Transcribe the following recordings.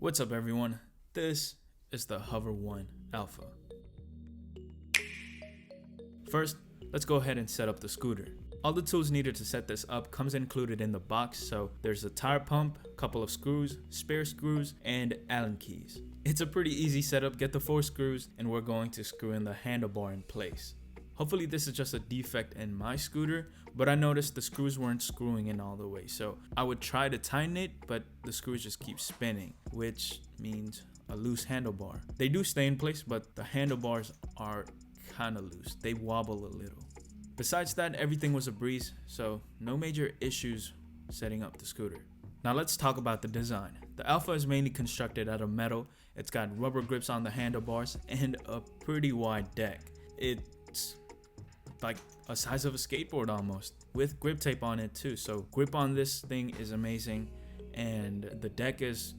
What's up everyone, this is the Hover-1 Alpha. First, let's go ahead and set up the scooter. All the tools needed to set this up comes included in the box, so there's a tire pump, couple of screws, spare screws, and Allen keys. It's a pretty easy setup. Get the 4 screws and we're going to screw in the handlebar in place. Hopefully this is just a defect in my scooter, but I noticed the screws weren't screwing in all the way, so I would try to tighten it, but the screws just keep spinning, which means a loose handlebar. They do stay in place, but the handlebars are kind of loose. They wobble a little. Besides that, everything was a breeze, so no major issues setting up the scooter. Now let's talk about the design. The Alpha is mainly constructed out of metal. It's got rubber grips on the handlebars and a pretty wide deck. It's like a size of a skateboard almost, with grip tape on it too. So grip on this thing is amazing, and the deck is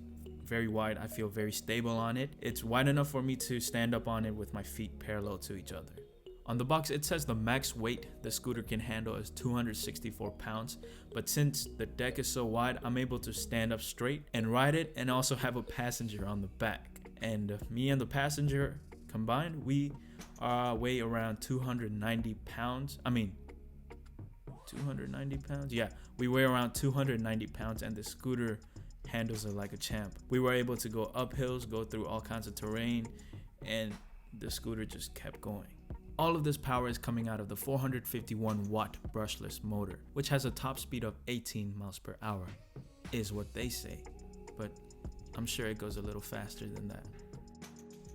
very wide. I feel very stable on it. It's wide enough for me to stand up on it with my feet parallel to each other. On the box it says the max weight the scooter can handle is 264 pounds, but since the deck is so wide, I'm able to stand up straight and ride it, and also have a passenger on the back. And me and the passenger combined, we weigh around 290 pounds. 290 pounds? Yeah, we weigh around 290 pounds, and the scooter handles it like a champ. We were able to go up hills, go through all kinds of terrain, and the scooter just kept going. All of this power is coming out of the 451 watt brushless motor, which has a top speed of 18 miles per hour, is what they say, but I'm sure it goes a little faster than that.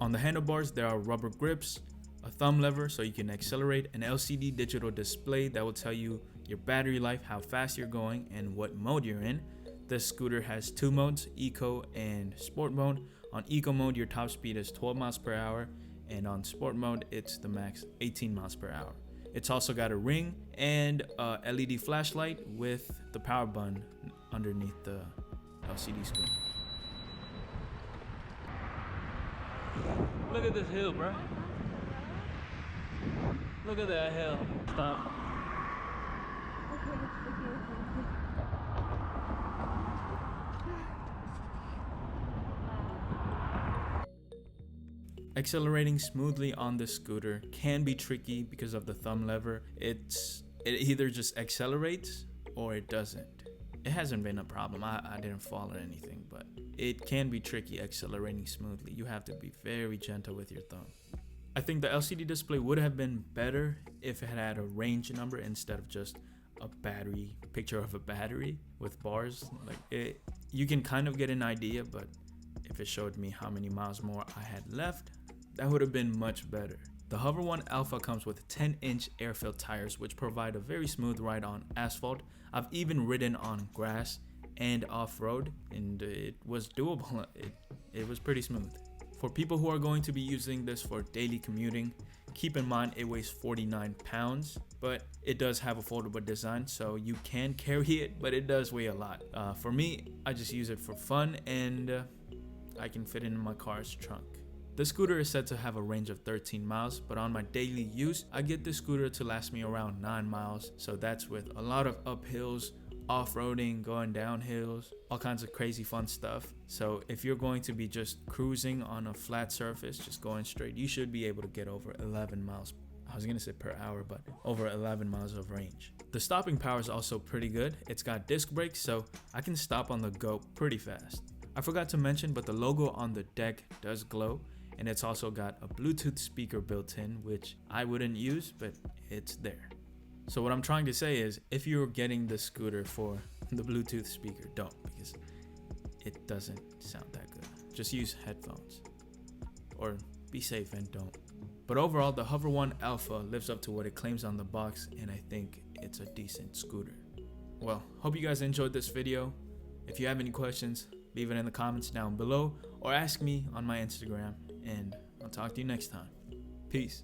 On the handlebars, there are rubber grips, a thumb lever so you can accelerate, an LCD digital display that will tell you your battery life, how fast you're going, and what mode you're in. This scooter has 2 modes, Eco and Sport mode. On Eco mode, your top speed is 12 miles per hour, and on Sport mode, it's the max 18 miles per hour. It's also got a ring and a LED flashlight with the power button underneath the LCD screen. Look at this hill, bro. Look at that hill. Stop. Accelerating smoothly on this scooter can be tricky because of the thumb lever. It either just accelerates or it doesn't. It hasn't been a problem. I didn't fall or anything, but it can be tricky accelerating smoothly. You have to be very gentle with your thumb. I think the LCD display would have been better if it had a range number instead of just a picture of a battery with bars. You can kind of get an idea, but if it showed me how many miles more I had left, that would have been much better. The Hover-1 Alpha comes with 10-inch air-filled tires, which provide a very smooth ride on asphalt. I've even ridden on grass and off-road, and it was doable. It was pretty smooth. For people who are going to be using this for daily commuting, keep in mind it weighs 49 pounds, but it does have a foldable design, so you can carry it, but it does weigh a lot. For me, I just use it for fun, and I can fit it in my car's trunk. The scooter is said to have a range of 13 miles, but on my daily use, I get the scooter to last me around 9 miles. So that's with a lot of uphills, off-roading, going down hills, all kinds of crazy fun stuff. So if you're going to be just cruising on a flat surface, just going straight, you should be able to get over 11 miles. I was gonna say per hour, but over 11 miles of range. The stopping power is also pretty good. It's got disc brakes, so I can stop on the go pretty fast. I forgot to mention, but the logo on the deck does glow, and it's also got a Bluetooth speaker built in, which I wouldn't use, but it's there. So what I'm trying to say is, if you're getting the scooter for the Bluetooth speaker, don't, because it doesn't sound that good. Just use headphones, or be safe and don't. But overall, the Hover-1 Alpha lives up to what it claims on the box, and I think it's a decent scooter. Well, hope you guys enjoyed this video. If you have any questions, leave it in the comments down below, or ask me on my Instagram, and I'll talk to you next time. Peace.